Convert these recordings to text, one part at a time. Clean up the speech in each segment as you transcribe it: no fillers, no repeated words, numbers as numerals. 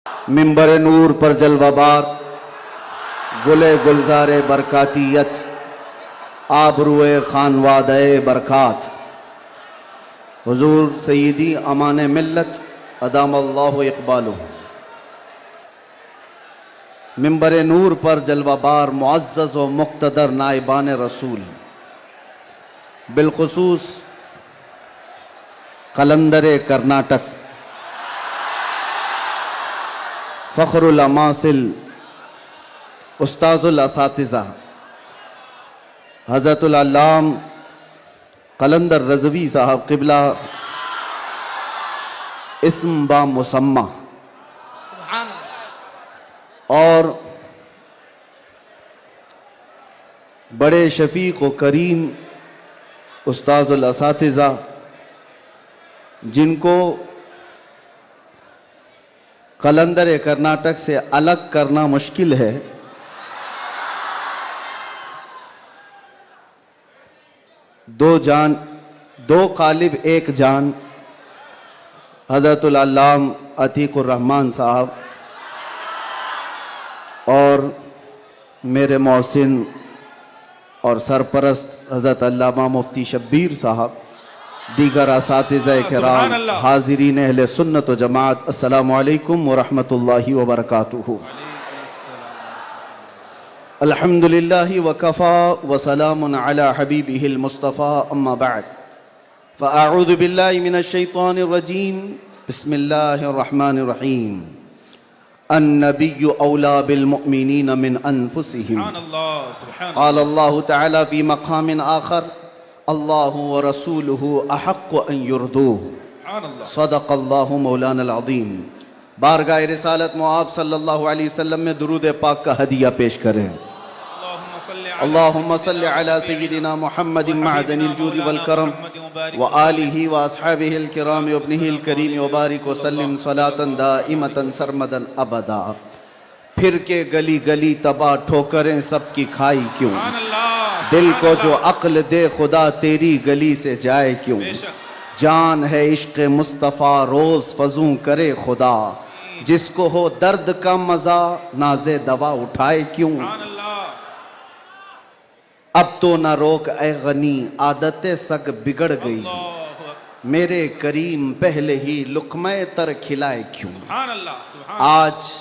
منبر نور پر جلوہ بار گلے گلزار برکاتیت آبروئے خانوادہ برکات حضور سیدی امان ملت ادام اللہ اقبالہ۔ منبر نور پر جلوہ بار معزز و مقتدر نائبان رسول، بالخصوص قلندر کرناٹک، فخر الاماثل، استاذ الاساتذہ حضرت العلام قلندر رضوی صاحب قبلہ اسم با مسمہ، اور بڑے شفیق و کریم استاذ الاساتذہ جن کو قلندر کرناٹک سے الگ کرنا مشکل ہے، دو قالب ایک جان، حضرت العلام عتیق الرحمن صاحب اور میرے محسن اور سرپرست حضرت علامہ مفتی شبیر صاحب، دیگر اساتذہ کرام، حاضرین اہل سنت و جماعت، السلام علیکم ورحمۃ اللہ وبرکاتہ۔ الحمدللہ وکفا وسلام علی حبیبہ المصطفیٰ، اما بعد فاعوذ باللہ من الشیطان الرجیم، بسم اللہ الرحمن الرحیم۔ النبی اولا بالمؤمنین من انفسہم، قال اللہ تعالی فی مقام آخر، اللہ ورسولہ احق ان یردوہ، صدق اللہ مولانا العظیم۔ بارگاہ رسالت معاف صلی اللہ علیہ وسلم میں درود پاک کا ہدیہ پیش کریں۔ اللہم صلی علی سیدنا محمد معدن الجود والکرم وآلہ واصحابہ الکرام وابنہ الکریم وبارک وسلم صلاة دائمة سرمدا ابدا۔ پھر کے گلی گلی تباہ ٹھوکریں سب کی کھائی کیوں، دل کو جو عقل دے خدا تیری گلی سے جائے کیوں، جان ہے عشق مصطفیٰ روز فزوں کرے خدا، جس کو ہو درد کا مزہ ناز دوا اٹھائے کیوں۔ اب تو نہ روک اے غنی عادت سگ بگڑ گئی، میرے کریم پہلے ہی لقمہ تر کھلائے کیوں۔ آج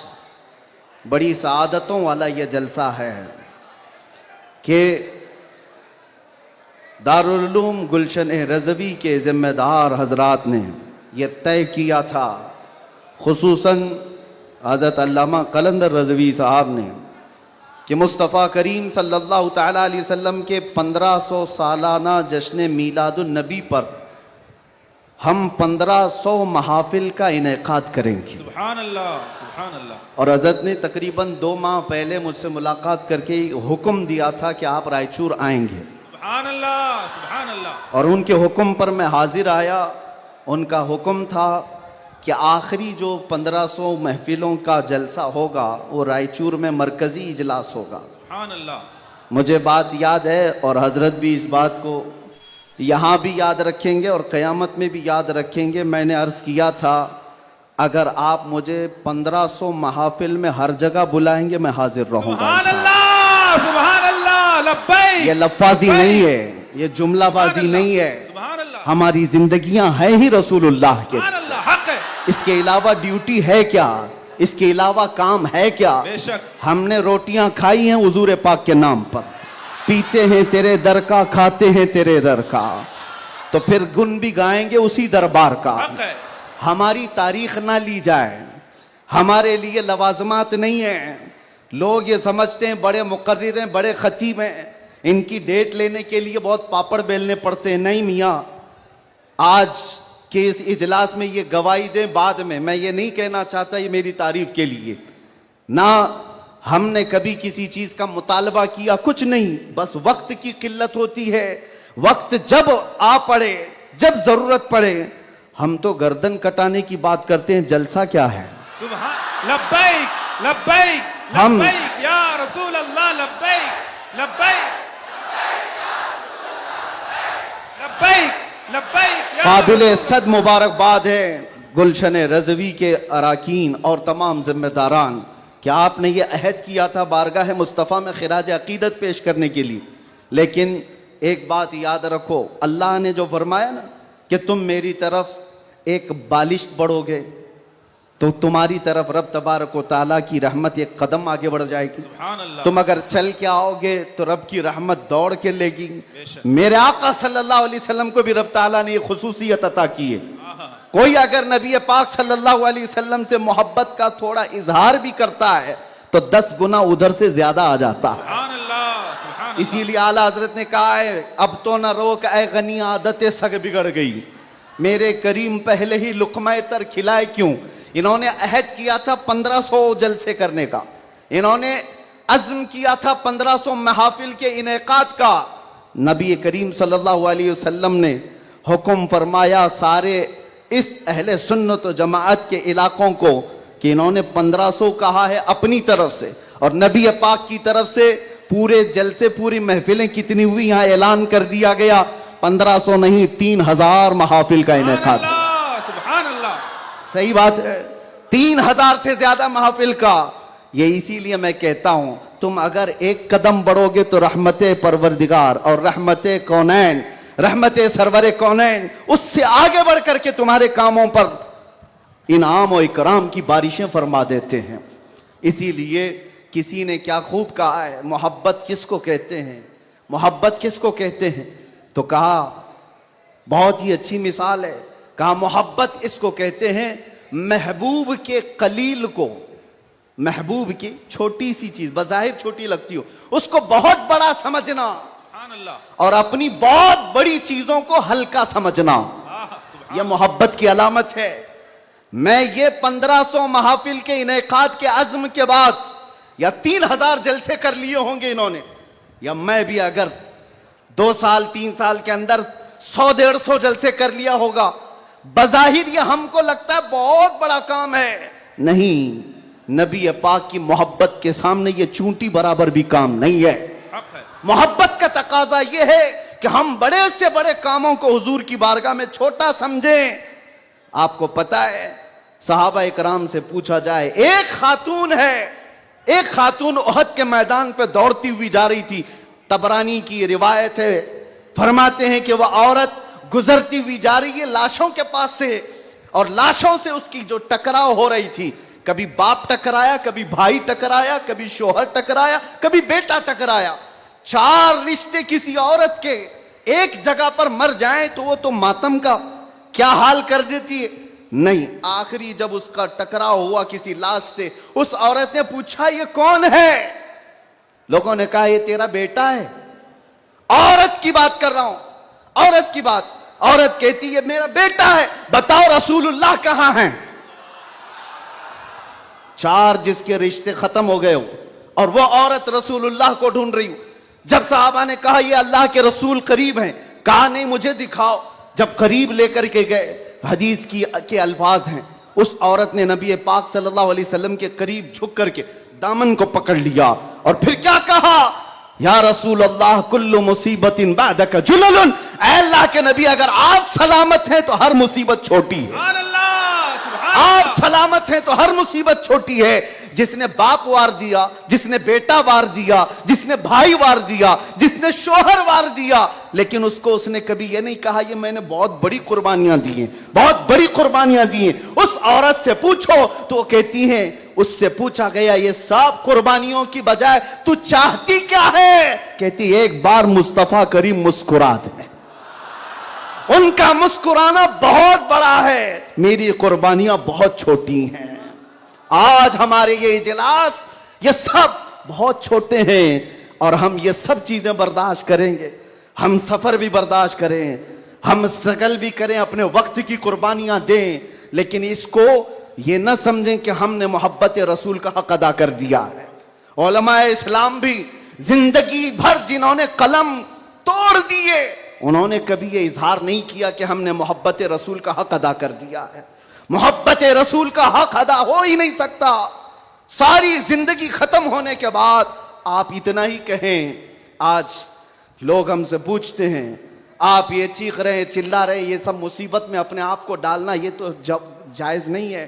بڑی سعادتوں والا یہ جلسہ ہے کہ دارالعلوم گلشن رضوی کے ذمہ دار حضرات نے یہ طے کیا تھا، خصوصاً حضرت علامہ قلندر رضوی صاحب نے، کہ مصطفیٰ کریم صلی اللہ تعالیٰ علیہ وسلم کے 1500 سالانہ جشن میلاد النبی پر ہم 1500 محافل کا انعقاد کریں گے۔ سبحان اللہ، سبحان اللہ۔ اور حضرت نے تقریباً 2 ماہ پہلے مجھ سے ملاقات کر کے حکم دیا تھا کہ آپ رائچور آئیں گے، سبحان اللہ، سبحان اللہ۔ اور ان کے حکم پر میں حاضر آیا۔ ان کا حکم تھا کہ آخری جو 1500 محفلوں کا جلسہ ہوگا وہ رائچور میں مرکزی اجلاس ہوگا۔ سبحان اللہ۔ مجھے بات یاد ہے، اور حضرت بھی اس بات کو یہاں بھی یاد رکھیں گے اور قیامت میں بھی یاد رکھیں گے۔ میں نے عرض کیا تھا اگر آپ مجھے 1500 محافل میں ہر جگہ بلائیں گے میں حاضر رہوں گا۔ سبحان اللہ، سبحان اللہ، لبیک۔ یہ لفظی نہیں ہے، یہ جملہ بازی نہیں ہے، سبحان اللہ، ہماری زندگیاں ہیں ہی رسول اللہ کے۔ سبحان اللہ، حق ہے۔ اس کے علاوہ ڈیوٹی ہے کیا؟ اس کے علاوہ کام ہے کیا؟ بے شک۔ ہم نے روٹیاں کھائی ہیں حضور پاک کے نام پر، پیتے ہیں تیرے در کا، کھاتے ہیں تیرے در کا، تو پھر گن بھی گائیں گے اسی دربار کا۔ حق ہے۔ ہماری تاریخ نہ لی جائے، ہمارے لیے لوازمات نہیں ہیں۔ لوگ یہ سمجھتے ہیں بڑے مقرر ہیں، بڑے خطیب ہیں، ان کی ڈیٹ لینے کے لیے بہت پاپڑ بیلنے پڑتے ہیں۔ نہیں میاں، آج کہ اس اجلاس میں یہ گواہی دیں بعد میں یہ نہیں کہنا چاہتا یہ میری تعریف کے لیے، نہ ہم نے کبھی کسی چیز کا مطالبہ کیا، کچھ نہیں، بس وقت کی قلت ہوتی ہے۔ وقت جب آ پڑے، جب ضرورت پڑے، ہم تو گردن کٹانے کی بات کرتے ہیں، جلسہ کیا ہے؟ سبحان لبیک، لبیک، ہم لبیک یا رسول اللہ، لبیک، لبیک، لبیک، لبیک۔ قابل صد مبارکباد ہے گلشن رضوی کے اراکین اور تمام ذمہ داران، کیا آپ نے یہ عہد کیا تھا بارگاہ مصطفیٰ میں خراج عقیدت پیش کرنے کے لیے، لیکن ایک بات یاد رکھو، اللہ نے جو فرمایا نا کہ تم میری طرف ایک بالشت بڑھو گے تو تمہاری طرف رب تبارک و تعالیٰ کی رحمت ایک قدم آگے بڑھ جائے گی. سبحان اللہ. تم اگر چل کے آؤ گے تو رب کی رحمت دوڑ کے لے گی. بے شک. میرے آقا صلی اللہ علیہ وسلم کو بھی رب تعالیٰ نے یہ خصوصیت عطا کی ہے. کوئی اگر نبی پاک صلی اللہ علیہ وسلم سے محبت کا تھوڑا اظہار بھی کرتا ہے تو 10 گنا ادھر سے زیادہ آ جاتا ہے. سبحان اللہ. سبحان اللہ. اسی لیے اعلیٰ حضرت نے کہا ہے اب تو نہ روک اے غنی عادت سگ بگڑ گئی، میرے کریم پہلے ہی لقمہ تر کھلائے کیوں. انہوں نے عہد کیا تھا 1500 جلسے کرنے کا، انہوں نے عزم کیا تھا 1500 محافل کے انعقاد کا. نبی کریم صلی اللہ علیہ وسلم نے حکم فرمایا سارے اس اہل سنت و جماعت کے علاقوں کو کہ انہوں نے 1500 کہا ہے اپنی طرف سے، اور نبی پاک کی طرف سے پورے جلسے پوری محفلیں کتنی ہوئی یہاں اعلان کر دیا گیا، 1500 نہیں 3000 محافل کا انعقاد. سبحان اللہ. صحیح بات ہے، 3000 سے زیادہ محافل کا. یہ اسی لیے میں کہتا ہوں تم اگر ایک قدم بڑھو گے تو رحمت پروردگار اور رحمت کونین، رحمت سرور کونین اس سے آگے بڑھ کر کے تمہارے کاموں پر انعام و اکرام کی بارشیں فرما دیتے ہیں. اسی لیے کسی نے کیا خوب کہا ہے، محبت کس کو کہتے ہیں، محبت کس کو کہتے ہیں، تو کہا بہت ہی اچھی مثال ہے، کہا محبت اس کو کہتے ہیں محبوب کے قلیل کو، محبوب کی چھوٹی سی چیز بظاہر چھوٹی لگتی ہو اس کو بہت بڑا سمجھنا، سبحان اللہ. اور اپنی بہت بڑی چیزوں کو ہلکا سمجھنا، سبحان یہ محبت کی علامت ہے. میں یہ 1500 محافل کے انعقاد کے عزم کے بعد یا 3000 جلسے کر لیے ہوں گے انہوں نے، یا میں بھی اگر 2 سال 3 سال کے اندر 100-150 جلسے کر لیا ہوگا، بظاہر یہ ہم کو لگتا ہے بہت بڑا کام ہے. نہیں، نبی پاک کی محبت کے سامنے یہ چونٹی برابر بھی کام نہیں ہے. حق ہے. محبت کا تقاضا یہ ہے کہ ہم بڑے سے بڑے کاموں کو حضور کی بارگاہ میں چھوٹا سمجھیں. آپ کو پتا ہے صحابہ اکرام سے پوچھا جائے، ایک خاتون ہے، ایک خاتون احد کے میدان پہ دوڑتی ہوئی جا رہی تھی. طبرانی کی روایت ہے، فرماتے ہیں کہ وہ عورت گزرتی ہوئی جا رہی ہے لاشوں کے پاس سے، اور لاشوں سے اس کی جو ٹکراؤ ہو رہی تھی، کبھی باپ ٹکرایا، کبھی بھائی ٹکرایا، کبھی شوہر ٹکرایا، کبھی بیٹا ٹکرایا. 4 رشتے کسی عورت کے ایک جگہ پر مر جائیں تو وہ تو ماتم کا کیا حال کر دیتی ہے. نہیں، آخری جب اس کا ٹکراؤ ہوا کسی لاش سے، اس عورت نے پوچھا یہ کون ہے؟ لوگوں نے کہا یہ تیرا بیٹا ہے. عورت کی بات کر رہا ہوں، عورت کی بات. عورت کہتی ہے میرا بیٹا ہے، بتاؤ رسول اللہ کہاں ہیں؟ 4 جس کے رشتے ختم ہو گئے ہو اور وہ عورت رسول اللہ کو ڈھونڈ رہی ہو. جب صحابہ نے کہا یہ اللہ کے رسول قریب ہیں، کہا نہیں مجھے دکھاؤ. جب قریب لے کر کے گئے، حدیث کے الفاظ ہیں، اس عورت نے نبی پاک صلی اللہ علیہ وسلم کے قریب جھک کر کے دامن کو پکڑ لیا اور پھر کیا کہا، یا رسول اللہ کل مصیبت بعدک جلل. اے اللہ کے نبی اگر آپ سلامت ہیں تو ہر مصیبت چھوٹی ہے. سبحان اللہ. سبحان آپ اللہ. سلامت ہیں تو ہر مصیبت چھوٹی ہے. جس نے باپ وار دیا، جس نے بیٹا وار دیا، جس نے بھائی وار دیا، جس نے شوہر وار دیا، لیکن اس کو اس نے کبھی یہ نہیں کہا یہ میں نے بہت بڑی قربانیاں دی ہیں، بہت بڑی قربانیاں دی ہیں. اس عورت سے پوچھو تو وہ کہتی ہیں، اس سے پوچھا گیا یہ سب قربانیوں کی بجائے تو چاہتی کیا ہے؟ کہتی ایک بار مصطفیٰ کریم مسکرا دے. ان کا مسکرانا بہت بڑا ہے، میری قربانیاں بہت چھوٹی ہیں. آج ہمارے یہ اجلاس یہ سب بہت چھوٹے ہیں اور ہم یہ سب چیزیں برداشت کریں گے. ہم سفر بھی برداشت کریں، ہم اسٹرگل بھی کریں، اپنے وقت کی قربانیاں دیں، لیکن اس کو یہ نہ سمجھیں کہ ہم نے محبت رسول کا حق ادا کر دیا ہے. علماء اسلام بھی زندگی بھر جنہوں نے قلم توڑ دیے، انہوں نے کبھی یہ اظہار نہیں کیا کہ ہم نے محبت رسول کا حق ادا کر دیا ہے. محبت رسول کا حق ادا ہو ہی نہیں سکتا. ساری زندگی ختم ہونے کے بعد آپ اتنا ہی کہیں. آج لوگ ہم سے پوچھتے ہیں آپ یہ چیخ رہے ہیں، چلا رہے ہیں، یہ سب مصیبت میں اپنے آپ کو ڈالنا یہ تو جائز نہیں ہے.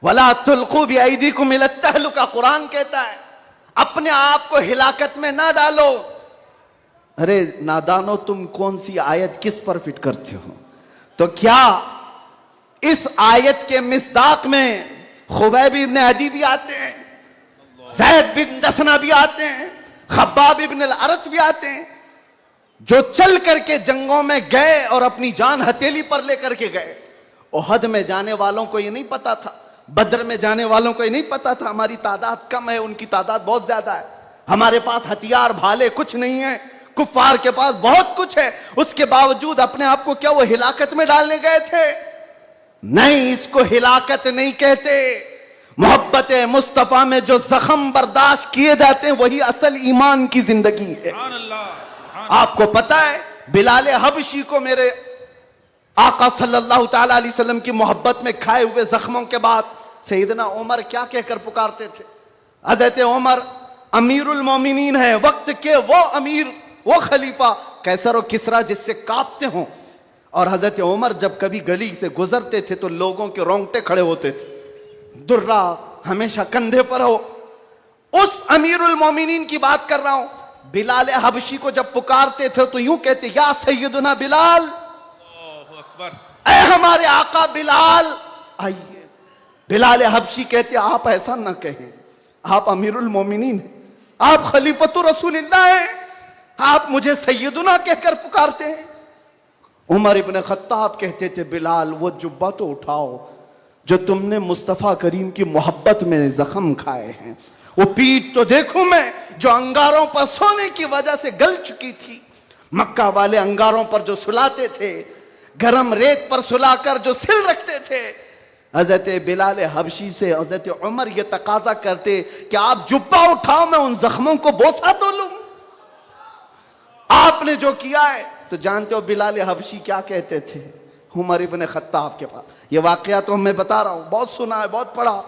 وَلَا تُلْقُوا بِأَيْدِيكُمْ إِلَى التَّهْلُكَةِ قرآن کہتا ہے اپنے آپ کو ہلاکت میں نہ ڈالو. ارے نادانو تم کون سی آیت کس پر فٹ کرتے ہو؟ تو کیا اس آیت کے مصداق میں خبیب ابن عدی بھی آتے ہیں, زید بن دسنہ بھی آتے ہیں, خباب ابن الارت بھی آتے ہیں, جو چل کر کے جنگوں میں گئے اور اپنی جان ہتھیلی پر لے کر کے گئے. احد میں جانے والوں کو یہ نہیں پتا تھا, بدر میں جانے والوں کو یہ نہیں پتا تھا ہماری تعداد کم ہے, ان کی تعداد بہت زیادہ ہے, ہمارے پاس ہتھیار بھالے کچھ نہیں ہے, کفار کے پاس بہت کچھ ہے. اس کے باوجود اپنے آپ کو کیا وہ ہلاکت میں ڈالنے گئے تھے؟ نہیں, اس کو ہلاکت نہیں کہتے. محبت مصطفیٰ میں جو زخم برداشت کیے جاتے ہیں وہی اصل ایمان کی زندگی ہے. سبحان اللہ. آپ کو پتا ہے بلال حبشی کو میرے آقا صلی اللہ تعالی علیہ وسلم کی محبت میں کھائے ہوئے زخموں کے بعد سیدنا عمر کیا کہہ کر پکارتے تھے؟ حضرت عمر امیر المومنین ہیں, وقت کے وہ امیر, وہ خلیفہ قیصر و کسریٰ جس سے کانپتے ہوں. اور حضرت عمر جب کبھی گلی سے گزرتے تھے تو لوگوں کے رونگٹے کھڑے ہوتے تھے, درہ ہمیشہ کندھے پر ہو. اس امیر المومنین کی بات کر رہا ہوں. بلال حبشی کو جب پکارتے تھے تو یوں کہتے, یا سیدنا بلال, اللہ اکبر. اے ہمارے آقا بلال آئیے. بلال حبشی کہتے آپ ایسا نہ کہیں, آپ امیر المومنین ہیں, آپ خلیفۃ رسول اللہ ہیں, آپ مجھے سیدنا کہہ کر پکارتے ہیں. عمر ابن خطاب کہتے تھے بلال وہ جبہ تو اٹھاؤ جو تم نے مصطفیٰ کریم کی محبت میں زخم کھائے ہیں, وہ پیٹ تو دیکھوں میں جو انگاروں پر سونے کی وجہ سے گل چکی تھی. مکہ والے انگاروں پر جو سلاتے تھے, گرم ریت پر سلا کر جو سل رکھتے تھے. حضرت بلال حبشی سے حضرت عمر یہ تقاضا کرتے کہ آپ جبہ اٹھاؤ, میں ان زخموں کو بوسہ تو لوں. آپ نے جو کیا ہے تو جانتے ہو بلال حبشی کیا کہتے تھے عمر ابن خطاب کے پاس؟ یہ واقعہ تو میں بتا رہا ہوں, بہت سنا ہے, بہت پڑھا,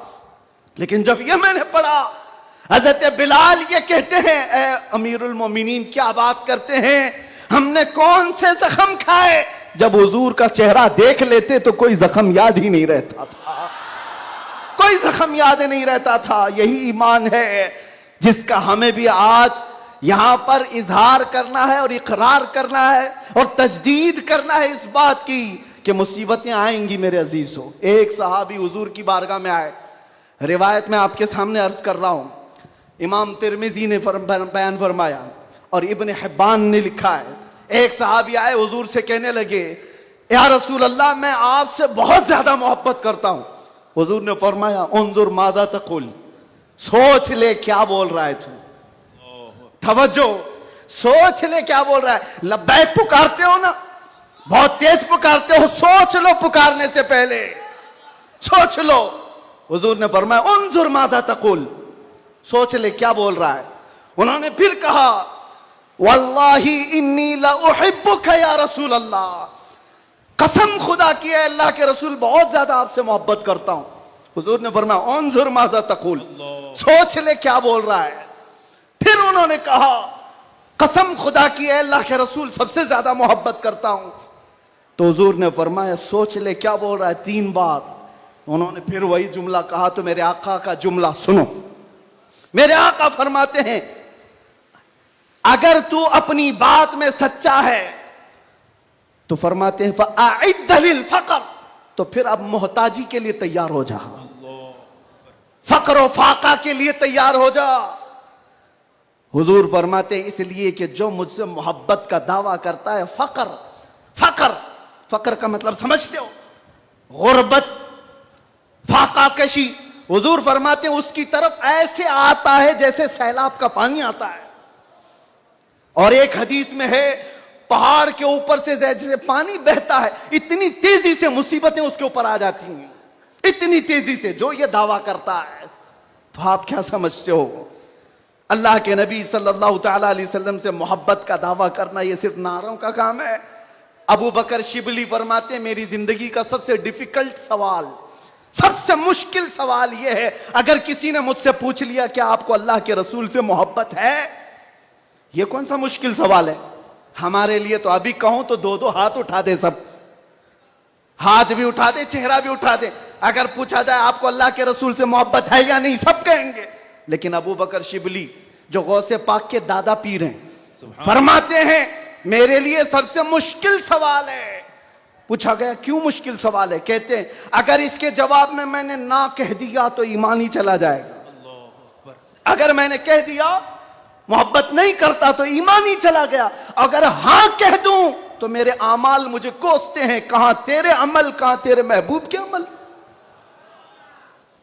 لیکن جب یہ میں نے پڑھا حضرت بلال یہ کہتے ہیں اے امیر المومنین کیا بات کرتے ہیں, ہم نے کون سے زخم کھائے؟ جب حضور کا چہرہ دیکھ لیتے تو کوئی زخم یاد ہی نہیں رہتا تھا, کوئی زخم یاد نہیں رہتا تھا. یہی ایمان ہے جس کا ہمیں بھی آج یہاں پر اظہار کرنا ہے اور اقرار کرنا ہے اور تجدید کرنا ہے اس بات کی کہ مصیبتیں آئیں گی میرے عزیزو. ایک صحابی حضور کی بارگاہ میں آئے, روایت میں آپ کے سامنے عرض کر رہا ہوں, امام ترمذی نے بیان فرمایا اور ابن حبان نے لکھا ہے. ایک صحابی آئے حضور سے کہنے لگے یا رسول اللہ میں آپ سے بہت زیادہ محبت کرتا ہوں. حضور نے فرمایا انظر ماذا تقول, سوچ لے کیا بول رہا ہے تو, توجہ, سوچ لے کیا بول رہا ہے. لبیک پکارتے ہو نا, بہت تیز پکارتے ہو, سوچ لو پکارنے سے پہلے, سوچ لو. حضور نے فرمایا انظر ماذا تقول, سوچ لے کیا بول رہا ہے. انہوں نے پھر کہا واللہ انی لاحبک یا رسول اللہ, قسم خدا کی ہے اللہ کے رسول بہت زیادہ آپ سے محبت کرتا ہوں. حضور نے فرمایا انظر ماذا تقول, سوچ لے کیا بول رہا ہے. پھر انہوں نے کہا قسم خدا کی ہے اللہ کے رسول سب سے زیادہ محبت کرتا ہوں. تو حضور نے فرمایا سوچ لے کیا بول رہا ہے 3 بار. انہوں نے پھر وہی جملہ کہا تو میرے آقا کا جملہ سنو. میرے آقا فرماتے ہیں اگر تو اپنی بات میں سچا ہے تو فرماتے ہیں فَأَعِدَّ لِلْفَقَرِ, تو پھر اب محتاجی کے لیے تیار ہو جا, فقر و فاقہ کے لیے تیار ہو جا. حضور فرماتے ہیں اس لیے کہ جو مجھ سے محبت کا دعویٰ کرتا ہے فقر کا مطلب سمجھتے ہو, غربت, فاقہ کشی. حضور فرماتے ہیں اس کی طرف ایسے آتا ہے جیسے سیلاب کا پانی آتا ہے. اور ایک حدیث میں ہے پہاڑ کے اوپر سے جیسے پانی بہتا ہے اتنی تیزی سے مصیبتیں اس کے اوپر آ جاتی ہیں, اتنی تیزی سے جو یہ دعویٰ کرتا ہے. تو آپ کیا سمجھتے ہو اللہ کے نبی صلی اللہ تعالی علیہ وسلم سے محبت کا دعویٰ کرنا یہ صرف نعروں کا کام ہے؟ ابو بکر شبلی فرماتے ہیں میری زندگی کا سب سے ڈیفیکلٹ سوال, سب سے مشکل سوال یہ ہے اگر کسی نے مجھ سے پوچھ لیا کہ آپ کو اللہ کے رسول سے محبت ہے, یہ کون سا مشکل سوال ہے ہمارے لیے. تو ابھی کہوں تو 2 ہاتھ اٹھا دے سب, ہاتھ بھی اٹھا دیں, چہرہ بھی اٹھا دیں. اگر پوچھا جائے آپ کو اللہ کے رسول سے محبت ہے یا نہیں, سب کہیں گے. لیکن ابو بکر شبلی جو غوث پاک کے دادا پیر ہیں, فرماتے ہیں میرے لیے سب سے مشکل سوال ہے. پوچھا گیا کیوں مشکل سوال ہے؟ کہتے ہیں اگر اس کے جواب میں نے نہ کہہ دیا تو ایمان ہی چلا جائے گا. اگر میں نے کہہ دیا محبت نہیں کرتا تو ایمان ہی چلا گیا. اگر ہاں کہہ دوں تو میرے اعمال مجھے کوستے ہیں, کہاں تیرے عمل کہاں تیرے محبوب کے عمل,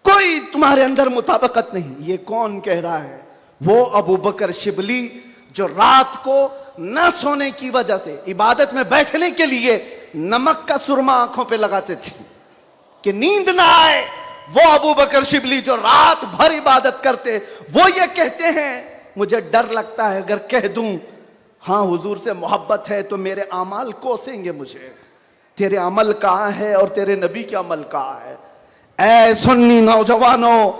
کوئی تمہارے اندر مطابقت نہیں. یہ کون کہہ رہا ہے؟ وہ ابو بکر شبلی جو رات کو نہ سونے کی وجہ سے عبادت میں بیٹھنے کے لیے نمک کا سرما آنکھوں پہ لگاتے تھے کہ نیند نہ آئے. وہ ابو بکر شبلی جو رات بھر عبادت کرتے, وہ یہ کہتے ہیں مجھے ڈر لگتا ہے اگر کہہ دوں ہاں حضور سے محبت ہے تو میرے اعمال کوسیں گے مجھے. تیرے عمل کہاں ہے اور تیرے نبی کے عمل کہاں ہے؟ اے سنی نوجوانوں,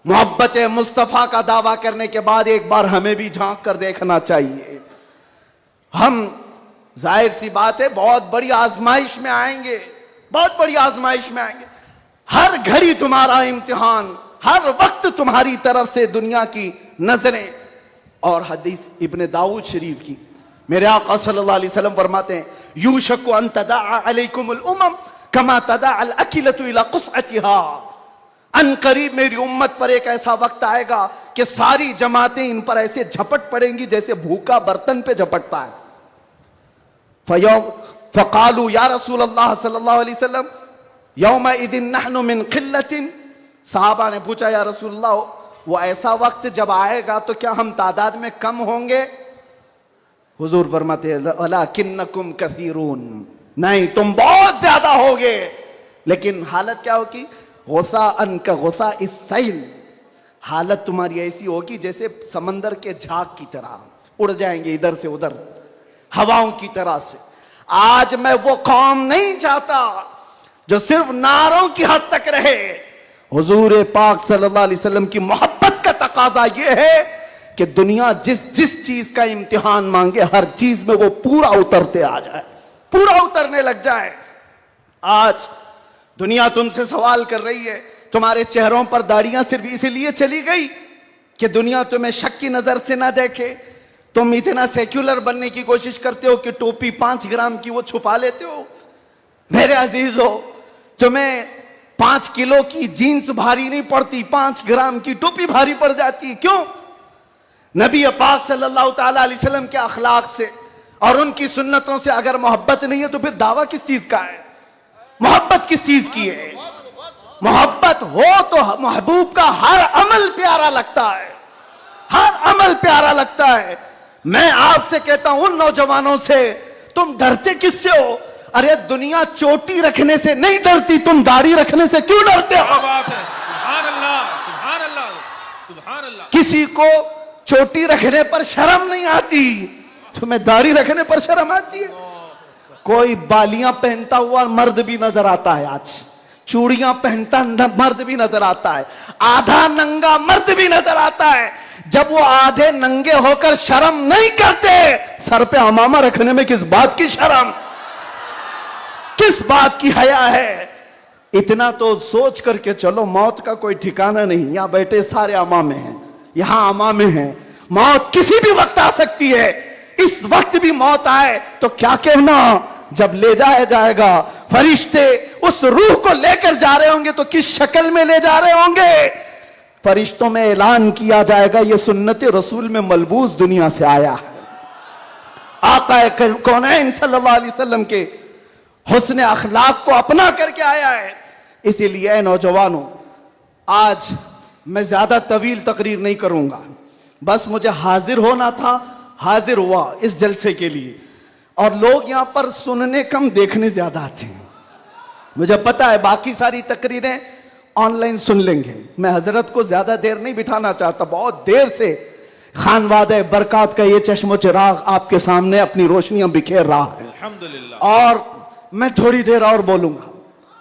محبت مصطفیٰ کا دعویٰ کرنے کے بعد ایک بار ہمیں بھی جھانک کر دیکھنا چاہیے. ہم ظاہر سی بات ہے بہت بڑی آزمائش میں آئیں گے, بہت بڑی آزمائش میں آئیں گے. ہر گھڑی تمہارا امتحان, ہر وقت تمہاری طرف سے دنیا کی نظریں. اور حدیث ابن داؤد شریف کی میرے آقا صلی اللہ علیہ وسلم فرماتے ہیں یوشک ان تداعى علیکم الامم کما تداعى الاکلۃ الی قصعتها. ان قریب میری امت پر ایک ایسا وقت آئے گا کہ ساری جماعتیں ان پر ایسے جھپٹ پڑیں گی جیسے بھوکا برتن پہ جھپٹتا ہے. فقالوا یا رسول اللہ صلی اللہ علیہ وسلم یومئذ نحن من قلۃ. صحابہ نے پوچھا یا رسول اللہ وہ ایسا وقت جب آئے گا تو کیا ہم تعداد میں کم ہوں گے؟ حضور فرماتے ہیں ولکنکم کثیرون, نہیں تم بہت زیادہ ہوگے. لیکن حالت کیا ہوگی؟ غثاء کا غثاء السیل, حالت تمہاری ایسی ہوگی جیسے سمندر کے جھاگ کی طرح اڑ جائیں گے ادھر سے ادھر ہواؤں کی طرح سے. آج میں وہ قوم نہیں چاہتا جو صرف نعروں کی حد تک رہے. حضور پاک صلی اللہ علیہ وسلم کی محبت کا تقاضا یہ ہے کہ دنیا جس چیز کا امتحان مانگے ہر چیز میں وہ پورا اترتے آ جائے, پورا اترنے لگ جائے. آج دنیا تم سے سوال کر رہی ہے, تمہارے چہروں پر داڑیاں صرف اسی لیے چلی گئی کہ دنیا تمہیں شک کی نظر سے نہ دیکھے. تم اتنا سیکولر بننے کی کوشش کرتے ہو کہ ٹوپی 5 گرام کی وہ چھپا لیتے ہو. میرے عزیزو, تمہیں 5 کلو کی جینس بھاری نہیں پڑتی, 5 گرام کی ٹوپی بھاری پڑ جاتی. کیوں؟ نبی پاک صلی اللہ تعالی علیہ وسلم کے اخلاق سے اور ان کی سنتوں سے اگر محبت نہیں ہے تو پھر دعویٰ کس چیز کا ہے؟ محبت کس چیز کی ہے؟ محبت ہو تو محبوب کا ہر عمل پیارا لگتا ہے, ہر عمل پیارا لگتا ہے. میں آپ سے کہتا ہوں ان نوجوانوں سے, تم ڈرتے کس سے ہو؟ ارے دنیا چوٹی رکھنے سے نہیں ڈرتی, تم داڑھی رکھنے سے کیوں ڈرتے ہو؟ سبحان اللہ, سبحان اللہ, سبحان اللہ. کسی کو چوٹی رکھنے پر شرم نہیں آتی, تمہیں داڑھی رکھنے پر شرم آتی ہے. کوئی بالیاں پہنتا ہوا مرد بھی نظر آتا ہے, آج چوڑیاں پہنتا مرد بھی نظر آتا ہے, آدھا ننگا مرد بھی نظر آتا ہے. جب وہ آدھے ننگے ہو کر شرم نہیں کرتے, سر پہ عمامہ رکھنے میں کس بات کی شرم, کس بات کی حیا ہے؟ اتنا تو سوچ کر کے چلو, موت کا کوئی ٹھکانہ نہیں. یہاں بیٹھے سارے عمامے ہیں, یہاں عمامے ہیں, موت کسی بھی وقت آ سکتی ہے. اس وقت بھی موت آئے تو کیا کہنا, جب لے جایا جائے گا فرشتے اس روح کو لے کر جا رہے ہوں گے تو کس شکل میں لے جا رہے ہوں گے؟ فرشتوں میں اعلان کیا جائے گا یہ سنت رسول میں ملبوس دنیا سے آیا ہے. آقا کونین صلی اللہ علیہ وسلم کے حسن اخلاق کو اپنا کر کے آیا ہے. اسی لیے اے نوجوانوں, آج میں زیادہ طویل تقریر نہیں کروں گا, بس مجھے حاضر ہونا تھا, حاضر ہوا اس جلسے کے لیے. اور لوگ یہاں پر سننے کم دیکھنے زیادہ آتے ہیں, مجھے پتا ہے باقی ساری تقریریں آن لائن سن لیں گے. میں حضرت کو زیادہ دیر نہیں بٹھانا چاہتا, بہت دیر سے خانوادہ برکات کا یہ چشم و چراغ آپ کے سامنے اپنی روشنیاں بکھیر رہا ہے الحمدللہ. اور میں تھوڑی دیر اور بولوں گا.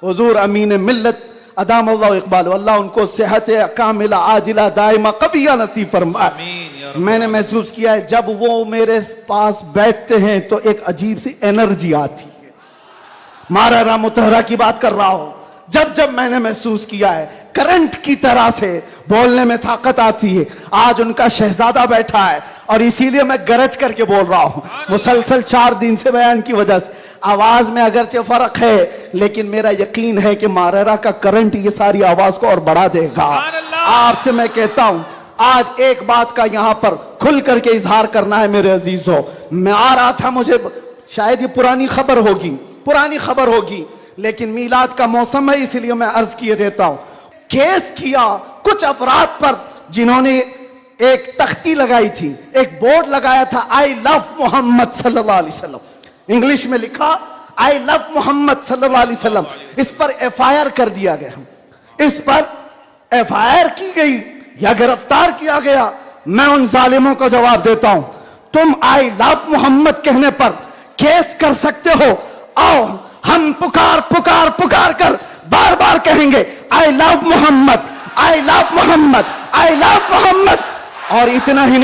حضور امین ملت ادام اللہ اقبال, اللہ ان کو صحت کاملہ عاجلہ دائمہ قبیہ نصیب فرمائے. آمین یا رب. میں نے محسوس کیا ہے جب وہ میرے پاس بیٹھتے ہیں تو ایک عجیب سی انرجی آتی ہے, مارا متحرہ کی بات کر رہا ہوں. جب جب میں نے محسوس کیا ہے کرنٹ کی طرح سے بولنے میں طاقت آتی ہے. آج ان کا شہزادہ بیٹھا ہے اور اسی لیے میں گرج کر کے بول رہا ہوں. مسلسل 4 دن سے بیان کی وجہ سے آواز میں اگرچہ فرق ہے, لیکن میرا یقین ہے کہ ماررہ کا کرنٹ یہ ساری آواز کو اور بڑھا دے گا. آپ سے میں کہتا ہوں آج ایک بات کا یہاں پر کھل کر کے اظہار کرنا ہے میرے عزیزوں. میں آ رہا تھا, مجھے شاید یہ پرانی خبر ہوگی لیکن میلاد کا موسم ہے اس لیے میں عرض کیے دیتا ہوں. کیس کیا کچھ افراد پر جنہوں نے ایک تختی لگائی تھی, ایک بورڈ لگایا تھا آئی لو محمد صلی اللہ علیہ وسلم, انگلش میں لکھا آئی لو محمد صلی اللہ علیہ وسلم. اس پر ایف آئی آر کر دیا گیا, اس پر ایف آئی آر کی گئی یا گرفتار کیا گیا. میں ان ظالموں کو جواب دیتا ہوں, تم آئی لو محمد کہنے پر کیس کر سکتے ہو. آؤ ہم پکار کر بار بار کہیں گے آئی لو محمد, آئی لو محمد, آئی لو محمد. اور اتنا ہی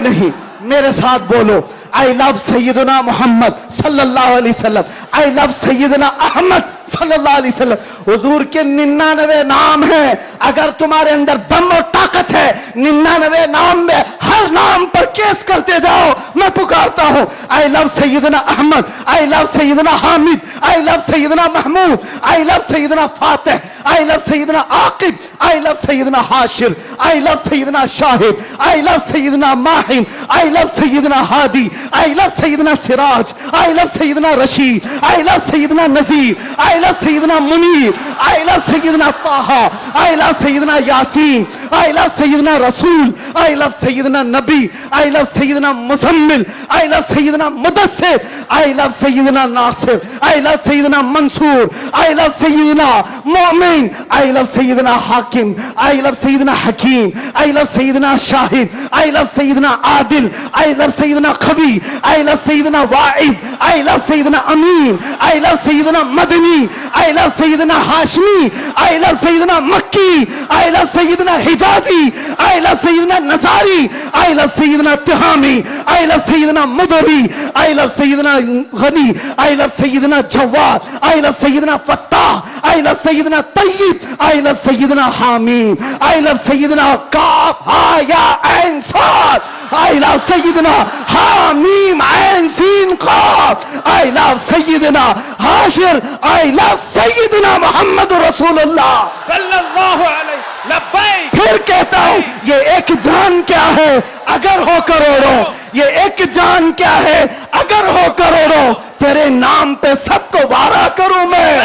نہیں, میرے ساتھ بولو آئی لو سیدنا محمد صلی اللہ علیہ وسلم, آئی لو سیدنا احمد صلی اللہ علیہ وسلم. حضور کے 99 نام ہیں, اگر تمہارے اندر دم اور طاقت ہے 99 نام میں ہر نام پر کیس کرتے جاؤ. میں پکارتا ہوں آئی لو سیدنا احمد, آئی لو سیدنا حامد, آئی لو سیدنا محمود, آئی لو سیدنا فاتح, آئی لو سیدنا عاقب, آئی لو سیدنا حاشر, آئی لو سیدنا شاہد, آئی لو سیدنا ماہم, آئی لو سیدنا ہادی, آئی لو سیدنا سراج, آئی لو سیدنا رشید, آئی لو سیدنا نذیر, آئی لو سیدنا منیر, آئی لو سیدنا طه, آئی لو سیدنا یاسین, آئی لو سیدنا رسول, آئی لو سیدنا نبی, آئی لو سیدنا مزمل, آئی لو سیدنا مدثر, آئی لو سیدنا ناصر, آئی لو سیدنا منصور, آئی لو سیدنا مومن, آئی لو سیدنا حاکم, آئی لو سیدنا حکیم, آئی لو سیدنا شاہد, آئی لو سیدنا عادل, آئی لو سیدنا قوی, آئی لو سیدنا واعظ, آئی لو سیدنا امین, آئی لو سیدنا مدنی, آئی لو سیدنا ہاشمی, آئی لو سیدنا مکی, آئی لو سیدنا حجازی, آئی لو سیدنا نصاری, آئی لو سیدنا تہامی, آئی لو سیدنا مدری, آئی لو سیدنا غنی, آئی لو سیدنا جواد, آئی لو سیدنا فتاح, آئی لو سیدنا طیب, آئی لو سیدنا حامیم, آئی لو سیدنا کاف ہا یا عین صاد, آئی لو سیدنا حامیم عین سین قاف, آئی لو سیدنا حاشر, آئی لو سیدنا محمد رسول اللہ صلی اللہ علیہ لبیک. پھر کہتا ہوں یہ ایک جان کیا ہے اگر ہو کروڑوں, یہ ایک جان کیا ہے اگر ہو کروڑوں, تیرے نام پہ سب کو وارا کروں میں,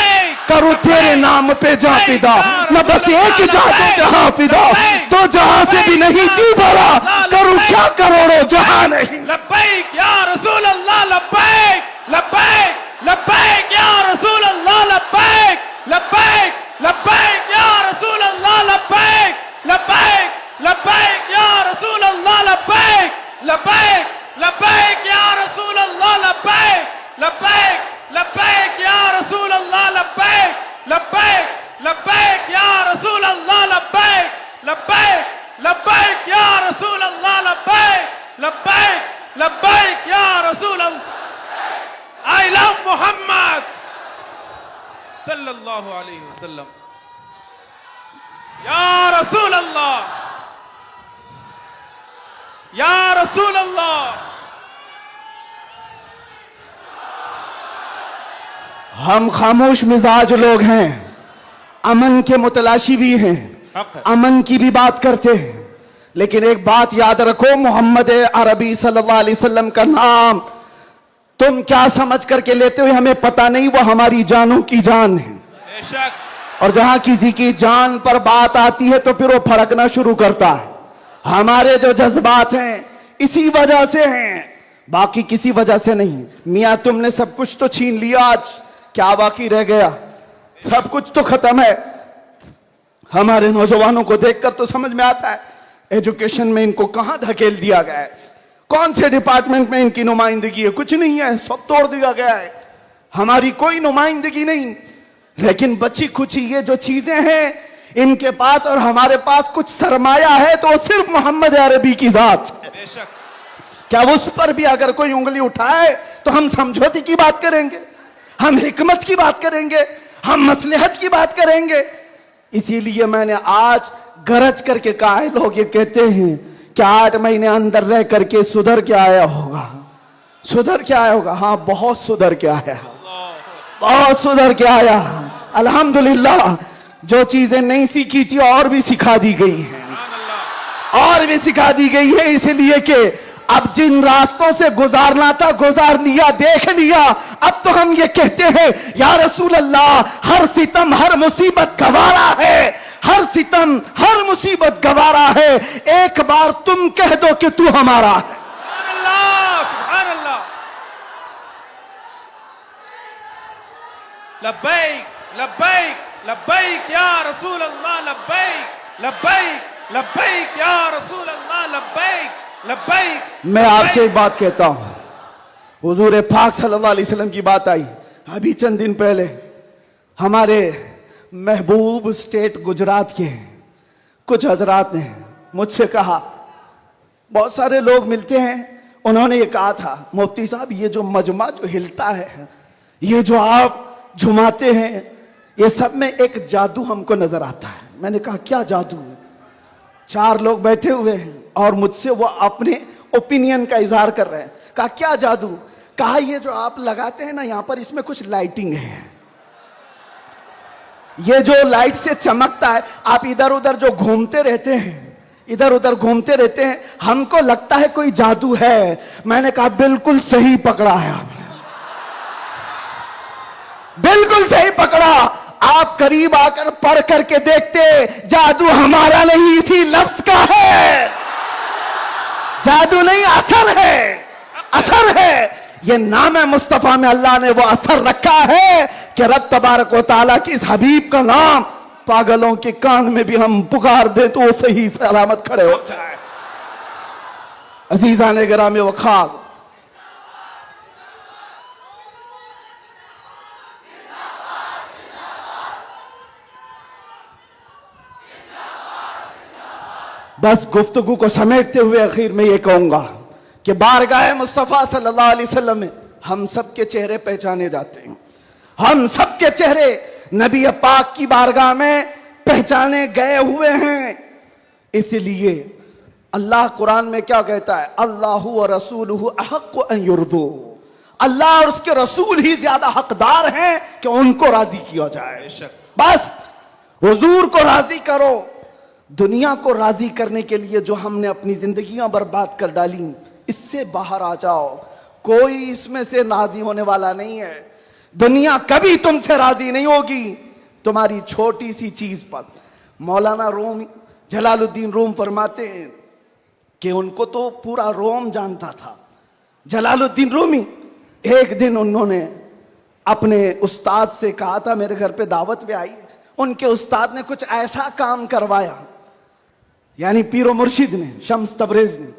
کروں تیرے نام پہ جا فدا, نہ بس ایک جا تو جہاں فدا, تو جہاں سے بھی نہیں جی بھرا, کروں کیا کروڑوں جہاں نہیں. لبیک یا رسول اللہ, لبیک لبیک لبیک یا رسول اللہ, لبیک لبیک لبیک یا رسول اللہ, لبیک لبیک لبیک یا رسول اللہ, لبیک لبیک لبیک یا رسول اللہ, لبیک لبیک لبیک یا رسول اللہ, لبیک لبیک لبیک یا رسول اللہ, لبیک لبیک لبیک یا رسول اللہ, لبیک لبیک لبیک یا رسول اللہ. I love محمد صلی اللہ علیہ وسلم. یا رسول اللہ, یا رسول اللہ. ہم خاموش مزاج لوگ ہیں, امن کے متلاشی بھی ہیں, امن کی بھی بات کرتے ہیں, لیکن ایک بات یاد رکھو, محمد عربی صلی اللہ علیہ وسلم کا نام تم کیا سمجھ کر کے لیتے ہوئے ہمیں پتہ نہیں, وہ ہماری جانوں کی جان ہے. بے شک. اور جہاں کسی کی جان پر بات آتی ہے تو پھر وہ پھڑکنا شروع کرتا ہے. ہمارے جو جذبات ہیں اسی وجہ سے ہیں, باقی کسی وجہ سے نہیں. میاں تم نے سب کچھ تو چھین لیا, آج کیا باقی رہ گیا؟ سب کچھ تو ختم ہے. ہمارے نوجوانوں کو دیکھ کر تو سمجھ میں آتا ہے ایجوکیشن میں ان کو کہاں دھکیل دیا گیا ہے, کون سے ڈپارٹمنٹ میں ان کی نمائندگی ہے؟ کچھ نہیں ہے, سب توڑ دیا گیا ہے, ہماری کوئی نمائندگی نہیں. لیکن بچی کچھ یہ جو چیزیں ہیں ان کے پاس اور ہمارے پاس کچھ سرمایہ ہے تو صرف محمد عربی کی ذات. بے شک. کیا اس پر بھی اگر کوئی انگلی اٹھائے تو ہم سمجھوتی کی بات کریں گے؟ ہم حکمت کی بات کریں گے, ہم مصلحت کی بات کریں گے. اسی لیے میں نے آج گرج کر کے کہا ہے, لوگ یہ کہتے ہیں کہ 8 مہینے اندر رہ کر کے سدھر کے آیا ہوگا, سدھر کے آیا ہوگا. ہاں بہت سدھر کے آیا, بہت سدھر کے آیا. الحمدللہ جو چیزیں نہیں سیکھی تھی اور بھی سکھا دی گئی ہیں, اور بھی سکھا دی گئی ہے. اس لیے کہ اب جن راستوں سے گزارنا تھا گزار لیا, دیکھ لیا. اب تو ہم یہ کہتے ہیں یا رسول اللہ ہر ستم ہر مصیبت گوارا ہے, ہر ستم ہر مصیبت گوارا ہے, ایک بار تم کہہ دو کہ تو ہمارا ہے. سبحان اللہ, سبحان اللہ. لبیک لبیک لبیک یا رسول اللہ, لبیک لبیک لبیک یا رسول اللہ, لبیک لبیک. میں آپ سے ایک بات کہتا ہوں, حضور پاک صلی اللہ علیہ وسلم کی بات آئی ابھی چند دن پہلے. ہمارے محبوب اسٹیٹ گجرات کے کچھ حضرات نے مجھ سے کہا, بہت سارے لوگ ملتے ہیں, انہوں نے یہ کہا تھا مفتی صاحب یہ جو مجمع جو ہلتا ہے, یہ جو آپ جھماتے ہیں, یہ سب میں ایک جادو ہم کو نظر آتا ہے. میں نے کہا کیا جادو؟ 4 لوگ بیٹھے ہوئے ہیں اور مجھ سے وہ اپنے اوپینین کا اظہار کر رہے ہیں. کہا کیا جادو؟ کہا یہ جو آپ لگاتے ہیں نا یہاں پر, اس میں کچھ لائٹنگ ہے, یہ جو لائٹ سے چمکتا ہے, آپ ادھر ادھر جو گھومتے رہتے ہیں, ادھر ادھر گھومتے رہتے ہیں, ہم کو لگتا ہے کوئی جادو ہے. میں نے کہا بالکل صحیح پکڑا ہے آپ نے, بالکل صحیح پکڑا. آپ قریب آ کر پڑھ کر کے دیکھتے, جادو ہمارا نہیں اسی لفظ کا ہے. جادو نہیں, اثر ہے, اثر ہے. یہ نام مصطفیٰ میں اللہ نے وہ اثر رکھا ہے کہ رب تبارک و تعالیٰ کی اس حبیب کا نام پاگلوں کے کان میں بھی ہم پکار دیں تو وہ صحیح سلامت کھڑے ہو جائے. عزیزان گرامی وقار, بس گفتگو کو سمیٹتے ہوئے اخیر میں یہ کہوں گا کہ بارگاہ مصطفیٰ صلی اللہ علیہ وسلم میں ہم سب کے چہرے پہچانے جاتے ہیں. ہم سب کے چہرے نبی پاک کی بارگاہ میں پہچانے گئے ہوئے ہیں. اس لیے اللہ قرآن میں کیا کہتا ہے, اللہ و رسولہ احق ان یرضوا, اللہ اور اس کے رسول ہی زیادہ حقدار ہیں کہ ان کو راضی کیا جائے. بس حضور کو راضی کرو. دنیا کو راضی کرنے کے لیے جو ہم نے اپنی زندگیاں برباد کر ڈالی, اس سے باہر آ جاؤ. کوئی اس میں سے راضی ہونے والا نہیں ہے. دنیا کبھی تم سے راضی نہیں ہوگی تمہاری چھوٹی سی چیز پر. مولانا روم جلال الدین روم فرماتے ہیں کہ ان کو تو پورا روم جانتا تھا. جلال الدین رومی, ایک دن انہوں نے اپنے استاد سے کہا تھا میرے گھر پہ دعوت پہ آئی. ان کے استاد نے کچھ ایسا کام کروایا, یعنی پیر و مرشد نے, شمس تبریز نے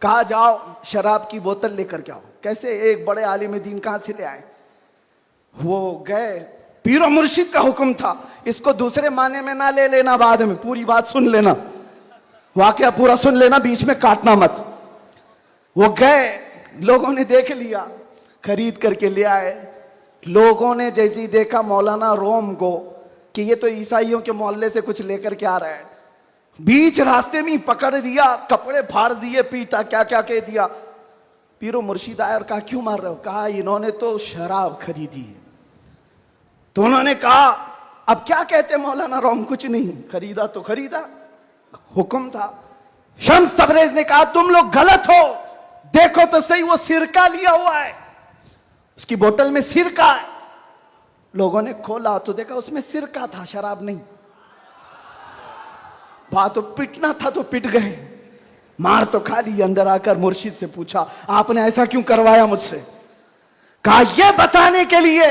کہا جاؤ شراب کی بوتل لے کر کے آؤ. کیسے ایک بڑے عالم دین کہاں سے لے آئے؟ وہ گئے, پیر و مرشد کا حکم تھا, اس کو دوسرے معنی میں نہ لے لینا, بعد میں پوری بات سن لینا, واقعہ پورا سن لینا, بیچ میں کاٹنا مت. وہ گئے, لوگوں نے دیکھ لیا, خرید کر کے لے آئے. لوگوں نے جیسے دیکھا مولانا روم کو کہ یہ تو عیسائیوں کے محلے سے کچھ لے کر کے آ رہا ہے, بیچ راستے میں پکڑ دیا, کپڑے پھاڑ دیے, پیٹا, کیا کیا کہہ دیا. پیر و مرشد آئے اور کہا کیوں مار رہے ہو؟ کہا انہوں نے تو شراب خریدی ہے. تو انہوں نے کہا اب کیا کہتے مولانا روم؟ کچھ نہیں, خریدا تو خریدا, حکم تھا. شمس تبریز نے کہا تم لوگ غلط ہو, دیکھو تو صحیح وہ سرکہ لیا ہوا ہے, اس کی بوتل میں سرکہ ہے. لوگوں نے کھولا تو دیکھا اس میں سرکہ تھا, شراب نہیں. بات تو پٹنا تھا تو پٹ گئے, مار تو کھا لی. اندر آ کر مرشد سے پوچھا آپ نے ایسا کیوں کروایا مجھ سے؟ کہا یہ بتانے کے لیے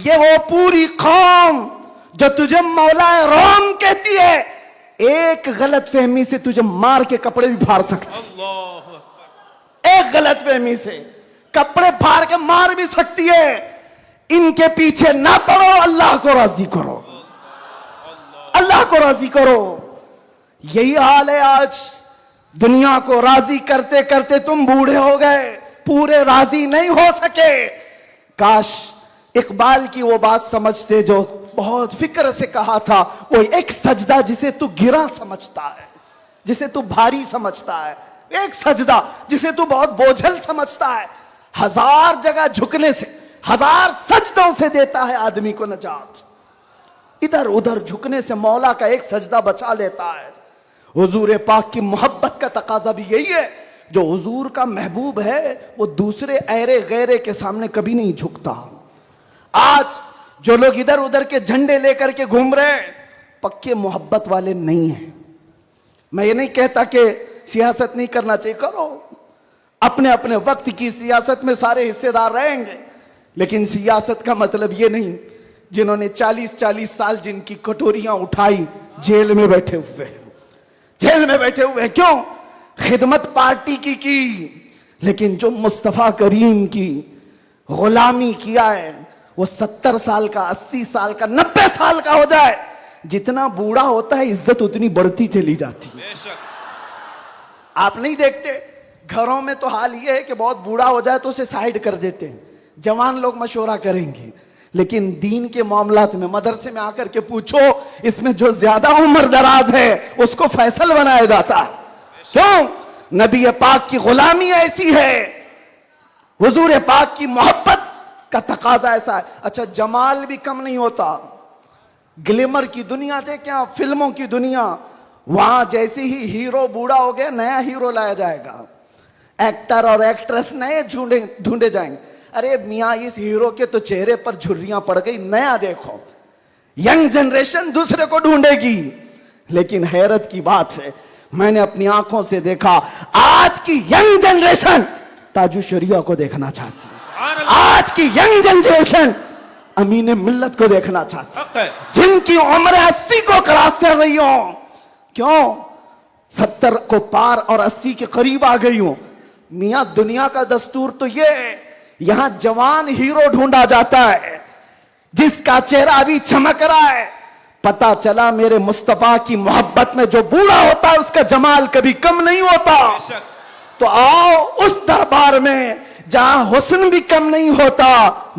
یہ وہ پوری قوم جو تجھے مولا روم کہتی ہے, ایک غلط فہمی سے تجھے مار کے کپڑے بھی پھاڑ سکتی, ایک غلط فہمی سے کپڑے پھاڑ کے مار بھی سکتی ہے. ان کے پیچھے نہ پڑو, اللہ کو راضی کرو, اللہ کو راضی کرو. یہی حال ہے آج. دنیا کو راضی کرتے کرتے تم بوڑھے ہو گئے, پورے راضی نہیں ہو سکے. کاش اقبال کی وہ بات سمجھتے جو بہت فکر سے کہا تھا, وہ ایک سجدہ جسے تو گرا سمجھتا ہے, جسے تو بھاری سمجھتا ہے, ایک سجدہ جسے تو بہت بوجھل سمجھتا ہے, 1000 جگہ جھکنے سے, 1000 سجدوں سے دیتا ہے آدمی کو نجات. ادھر ادھر جھکنے سے مولا کا ایک سجدہ بچا لیتا ہے. حضور پاک کی محبت کا تقاضا بھی یہی ہے. جو حضور کا محبوب ہے وہ دوسرے ایرے غیرے کے سامنے کبھی نہیں جھکتا. آج جو لوگ ادھر ادھر کے جھنڈے لے کر کے گھوم رہے ہیں پکے محبت والے نہیں ہیں. میں یہ نہیں کہتا کہ سیاست نہیں کرنا چاہیے, کرو, اپنے اپنے وقت کی سیاست میں سارے حصے دار رہیں گے, لیکن سیاست کا مطلب یہ نہیں جنہوں نے 40 سال جن کی کٹوریاں اٹھائی جیل میں بیٹھے ہوئے, جیل میں بیٹھے ہوئے. کیوں؟ خدمت پارٹی کی, لیکن جو مصطفیٰ کریم کی غلامی کیا ہے وہ 70 سال کا, 80 سال کا, 90 سال کا ہو جائے, جتنا بوڑھا ہوتا ہے عزت اتنی بڑھتی چلی جاتی ہے. آپ نہیں دیکھتے گھروں میں تو حال یہ ہے کہ بہت بوڑھا ہو جائے تو اسے سائیڈ کر دیتے ہیں, جوان لوگ مشورہ کریں گے, لیکن دین کے معاملات میں مدرسے میں آ کر کے پوچھو, اس میں جو زیادہ عمر دراز ہے اس کو فیصل بنایا جاتا ہے. کیوں؟ نبی پاک کی غلامی ایسی ہے, حضور پاک کی محبت کا تقاضا ایسا ہے. اچھا, جمال بھی کم نہیں ہوتا. گلیمر کی دنیا دیکھیں, فلموں کی دنیا, وہاں جیسے ہی ہیرو بوڑھا ہو گیا نیا ہیرو لایا جائے گا, ایکٹر اور ایکٹریس نئے ڈھونڈے جائیں گے. ارے میاں اس ہیرو کے تو چہرے پر جھریاں پڑ گئی, نیا دیکھو. ینگ جنریشن دوسرے کو ڈھونڈے گی. لیکن حیرت کی بات ہے, میں نے اپنی آنکھوں سے دیکھا آج کی ینگ جنریشن تاج الشریعہ کو دیکھنا چاہتی ہے. آج کی ینگ جنریشن امین ملت کو دیکھنا چاہتی ہے, جن کی عمر 80 کو کراس کر رہی ہوں. کیوں؟ 70 کو پار اور 80 کے قریب آ گئی ہوں. میاں دنیا کا دستور تو یہ ہے, یہاں جوان ہیرو ڈھونڈا جاتا ہے جس کا چہرہ ابھی چمک رہا ہے. پتا چلا میرے مصطفیٰ کی محبت میں جو بوڑھا ہوتا ہے اس کا جمال کبھی کم نہیں ہوتا. تو آؤ اس دربار میں جہاں حسن بھی کم نہیں ہوتا,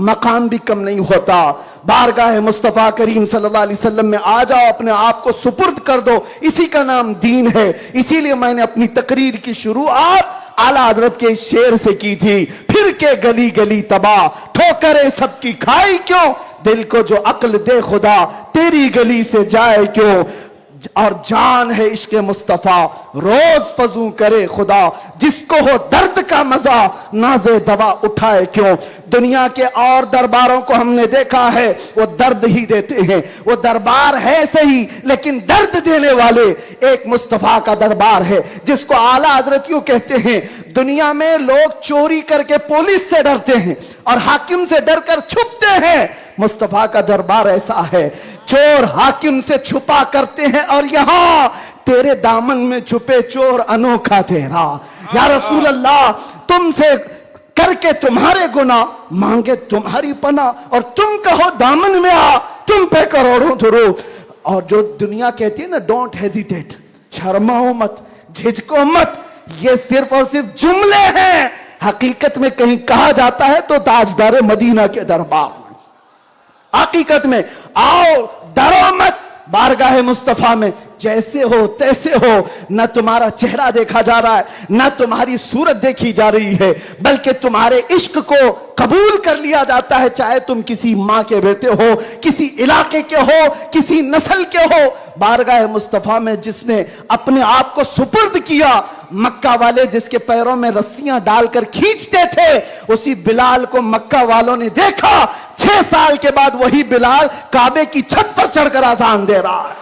مقام بھی کم نہیں ہوتا. بارگاہ مصطفیٰ کریم صلی اللہ علیہ وسلم میں آ جاؤ, اپنے آپ کو سپرد کر دو, اسی کا نام دین ہے. اسی لیے میں نے اپنی تقریر کی شروعات اعلیٰ حضرت کے شعر سے کی تھی, پھر کے گلی گلی تباہ ٹھوکریں سب کی کھائی کیوں, دل کو جو عقل دے خدا تیری گلی سے جائے کیوں. اور جان ہے عشق مصطفیٰ روز فضوں کرے خدا, جس کو ہو درد کا مزہ ناز دوا اٹھائے کیوں. دنیا کے اور درباروں کو ہم نے دیکھا ہے وہ درد ہی دیتے ہیں, وہ دربار ہے صحیح لیکن درد دینے والے ایک مصطفیٰ کا دربار ہے جس کو اعلیٰ حضرت یوں کہتے ہیں, دنیا میں لوگ چوری کر کے پولیس سے ڈرتے ہیں اور حاکم سے ڈر کر چھپتے ہیں, مصطفیٰ کا دربار ایسا ہے, چور حاکم سے چھپا کرتے ہیں اور یہاں تیرے دامن میں چھپے چور انوکھا تیرا. یا رسول اللہ, تم سے کر کے تمہارے گناہ مانگے تمہاری پناہ, اور تم کہو دامن میں آ تم پہ کروڑوں درود. اور جو دنیا کہتی ہے نا ڈونٹ ہیزیٹیٹ, شرماؤ مت, جھجکو مت, یہ صرف اور صرف جملے ہیں. حقیقت میں کہیں کہا جاتا ہے تو تاجدار مدینہ کے دربار میں. حقیقت میں آؤ, ڈرو مت, بارگاہ مصطفیٰ میں جیسے ہو تیسے ہو. نہ تمہارا چہرہ دیکھا جا رہا ہے, نہ تمہاری صورت دیکھی جا رہی ہے, بلکہ تمہارے عشق کو قبول کر لیا جاتا ہے, چاہے تم کسی ماں کے بیٹے ہو, کسی علاقے کے ہو, کسی نسل کے ہو. بارگاہ مصطفیٰ میں جس نے اپنے آپ کو سپرد کیا, مکہ والے جس کے پیروں میں رسیاں ڈال کر کھینچتے تھے, اسی بلال کو مکہ والوں نے دیکھا. 6 سال کے بعد وہی بلال کعبے کی چھت پر چڑھ کر اذان دے رہا ہے.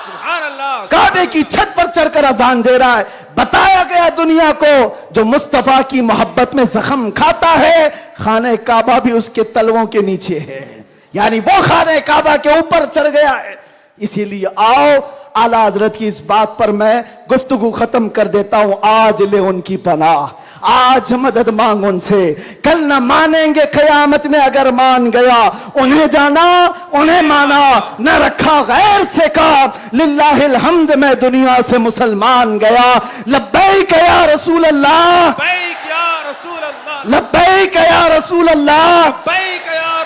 سبحان اللہ, کعبے کی چھت پر چڑھ کر اذان دے رہا ہے. بتایا گیا دنیا کو جو مصطفیٰ کی محبت میں زخم کھاتا ہے, خانہ کعبہ بھی اس کے تلووں کے نیچے ہے, یعنی وہ خانہ کعبہ کے اوپر چڑھ گیا ہے. اسی لیے آؤ اعلیٰ حضرت کی اس بات پر میں گفتگو ختم کر دیتا ہوں. آج لے ان کی پناہ, آج مدد مانگ ان سے, کل نہ مانیں گے قیامت میں اگر مان گیا. انہیں جانا انہیں مانا, نہ رکھا غیر سے کام, للہ الحمد میں دنیا سے مسلمان گیا. لبیک یا رسول اللہ, لبیک یا رسول اللہ, لبیک یا رسول اللہ, لبیک یا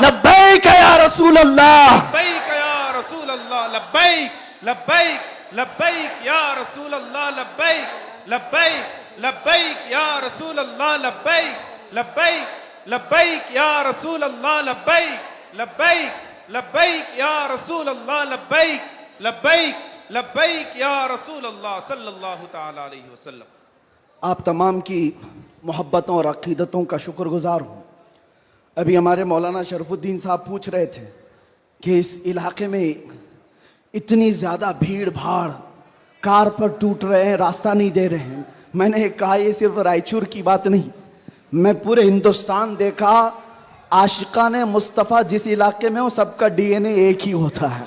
لبیک یا رسول اللہ لبیک یا رسول اللہ لبیک لبیک لبیک یا رسول اللہ لبیک لبیک لبیک یا رسول اللہ لبیک لبیک لبیک یا رسول اللہ لبیک لبیک لبیک یا رسول اللہ لبیک لبیک لبیک یا رسول اللہ صلی اللہ تعالی علیہ وسلم. آپ تمام کی محبتوں اور عقیدتوں کا شکر گزار ہوں. ابھی ہمارے مولانا شرف الدین صاحب پوچھ رہے تھے کہ اس علاقے میں اتنی زیادہ بھیڑ بھاڑ، کار پر ٹوٹ رہے ہیں، راستہ نہیں دے رہے ہیں. میں نے کہا یہ صرف رائچور کی بات نہیں، میں پورے ہندوستان دیکھا، عاشقان مصطفیٰ جس علاقے میں ہو سب کا ڈی این اے ایک ہی ہوتا ہے،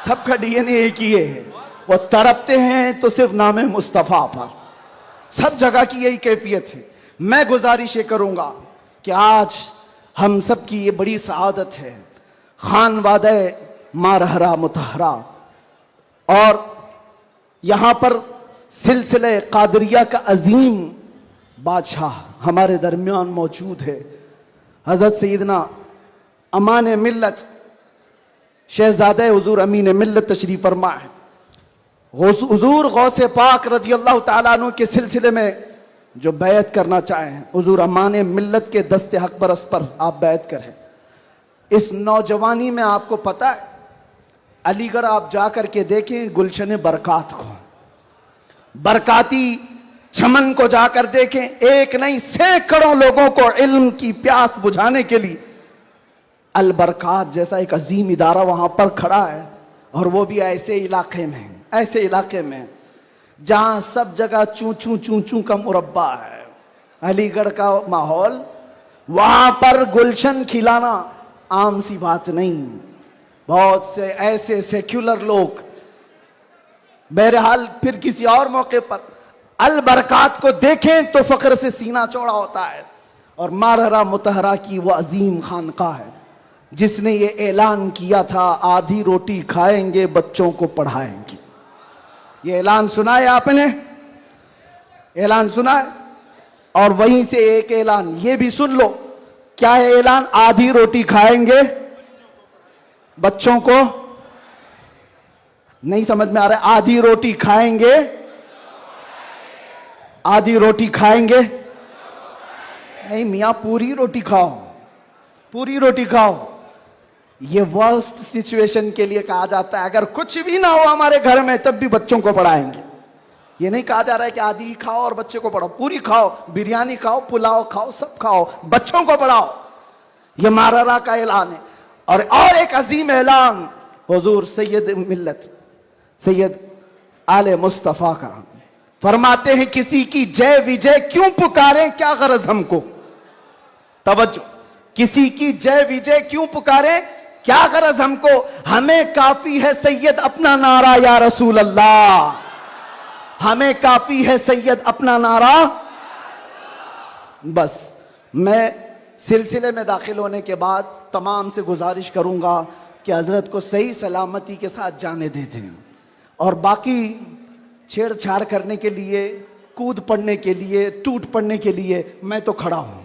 سب کا ڈی این اے ایک ہی ہے. وہ تڑپتے ہیں تو صرف نام مصطفیٰ پر. سب جگہ کی یہی کیفیت ہے. میں گزارش یہ کروں گا کہ آج ہم سب کی یہ بڑی سعادت ہے، خان وادہ مارہرا متحرہ، اور یہاں پر سلسلہ قادریہ کا عظیم بادشاہ ہمارے درمیان موجود ہے. حضرت سیدنا امان ملت شہزادہ حضور امین ملت تشریف فرما ہے. حضور غوث پاک رضی اللہ تعالیٰ عنہ کے سلسلے میں جو بیعت کرنا چاہیں، حضور امان ملت کے دست حق پرست پر آپ بیعت کریں. اس نوجوانی میں آپ کو پتہ ہے، علی گڑھ آپ جا کر کے دیکھیں گلشن برکات کو، برکاتی چمن کو جا کر دیکھیں، ایک نہیں سینکڑوں لوگوں کو علم کی پیاس بجھانے کے لیے البرکات جیسا ایک عظیم ادارہ وہاں پر کھڑا ہے. اور وہ بھی ایسے علاقے میں جہاں سب جگہ چوں چوں چوں چوں کا مربع ہے. علی گڑھ کا ماحول، وہاں پر گلشن کھلانا عام سی بات نہیں. بہت سے ایسے سیکولر لوگ، بہرحال پھر کسی اور موقع پر البرکات کو دیکھیں تو فخر سے سینہ چوڑا ہوتا ہے. اور مارہرا متحرہ کی وہ عظیم خانقاہ ہے جس نے یہ اعلان کیا تھا، آدھی روٹی کھائیں گے بچوں کو پڑھائیں گے. یہ اعلان سنا ہے آپ نے؟ اعلان سنا ہے؟ اور وہیں سے ایک اعلان یہ بھی سن لو. کیا ہے اعلان؟ آدھی روٹی کھائیں گے بچوں کو، نہیں سمجھ میں آ رہا ہے؟ آدھی روٹی کھائیں گے، آدھی روٹی کھائیں گے نہیں میاں، پوری روٹی کھاؤ، پوری روٹی کھاؤ. یہ ورسٹ سچویشن کے لیے کہا جاتا ہے. اگر کچھ بھی نہ ہو ہمارے گھر میں تب بھی بچوں کو پڑھائیں گے. یہ نہیں کہا جا رہا ہے کہ آدھی کھاؤ اور بچے کو پڑھاؤ، پوری کھاؤ، بریانی کھاؤ، پلاؤ کھاؤ، سب کھاؤ، بچوں کو پڑھاؤ. یہ مارہرا کا اعلان ہے. اور ایک عظیم اعلان حضور سید ملت سید آل مصطفیٰ کا. فرماتے ہیں کسی کی جے وجے کیوں پکاریں، کیا غرض ہم کو. توجہ، کسی کی جے وجے کیوں پکاریں، کیا غرض ہم کو، ہمیں کافی ہے سید اپنا نعرہ یا رسول اللہ، ہمیں کافی ہے سید اپنا نعرہ. بس میں سلسلے میں داخل ہونے کے بعد تمام سے گزارش کروں گا کہ حضرت کو صحیح سلامتی کے ساتھ جانے دیتے ہیں. اور باقی چھیڑ چھاڑ کرنے کے لیے، کود پڑنے کے لیے، ٹوٹ پڑنے کے لیے میں تو کھڑا ہوں.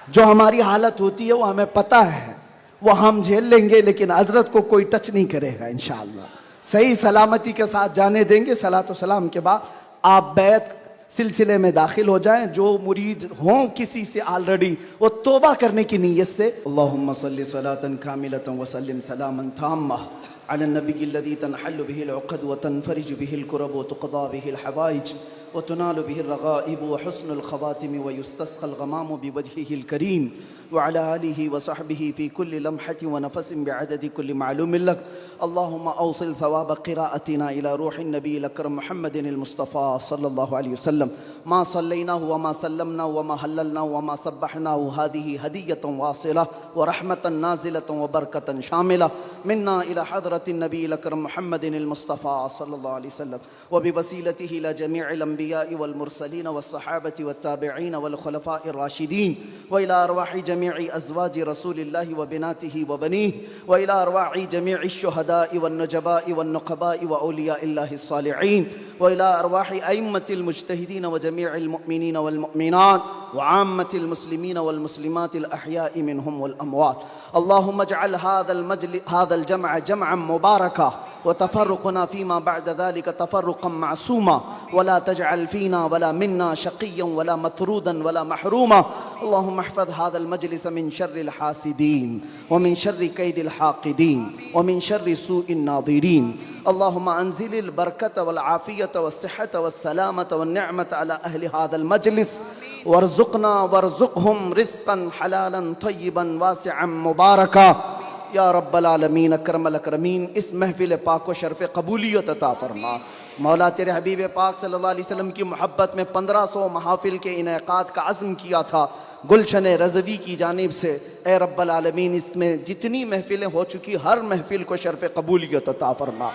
جو ہماری حالت ہوتی ہے وہ ہمیں پتہ ہے، وہ ہم جھیل لیں گے، لیکن حضرت کو کوئی ٹچ نہیں کرے گا انشاءاللہ. صحیح سلامتی کے ساتھ جانے دیں گے. صلاۃ و سلام کے بعد آپ بیعت سلسلے میں داخل ہو جائیں. جو مرید ہوں کسی سے آلریڈی، وہ توبہ کرنے کی نیت سے اللہم صلی صلاۃ کاملۃ وسلم سلاما تاما علی النبی الذی تنحل به العقد وتنفرج به الكرب وتقضى به الحوائج وتنال به الرغائب وحسن الخواتم ويستسقى الغمام بوجهه الكريم وعلى آله وصحبه في كل لمحة ونفس بعدد كل معلوم لك. اللهم أوصل ثواب قراءتنا إلى روح النبي الأكرم محمد المصطفى صلى الله عليه وسلم. ما صليناه وما سلمنا وما هللنا وما سبحناه هذه هدية واصلة ورحمة نازلة وبركة شاملة منا إلى حضرة النبي الأكرم محمد المصطفى صلى الله عليه وسلم وبوسيلته إلى جميع الأنبياء والمرسلين والصحابة والتابعين والخلفاء الراشدين وإلى أرواح جميع وجميع أزواج رسول الله وبناته وبنيه وإلى أرواح جميع الشهداء والنجباء والنقباء وأولياء الله الصالحين وإلى أرواح أئمة المجتهدين وجميع المؤمنين والمؤمنات وعامة المسلمين والمسلمات الأحياء منهم والأموات. اللهم اجعل هذا الجمع جمعا مباركا وتفرقنا فيما بعد ذلك تفرقا معصوما ولا تجعل فينا ولا منا شقيا ولا مطرودا ولا محروما. اللهم احفظ هذا المجلس من شر الحاسدين ومن شر كيد الحاقدين ومن شر سوء الناظرين. اللهم أنزل البركة والعافية والصحة والسلامة والنعمة على أهل هذا المجلس وارزقنا وارزقهم رزقا حلالا طيبا واسعا مباركا یا رب العالمین اکرم الاکرمین. اس محفل پاک کو شرف قبولیت عطا فرما. مولا تیرے حبیب پاک صلی اللہ علیہ وسلم کی محبت میں 1500 محافل کے انعقاد کا عزم کیا تھا گلشن رضوی کی جانب سے. اے رب العالمین اس میں جتنی محفلیں ہو چکی ہر محفل کو شرف قبولیت عطا فرما.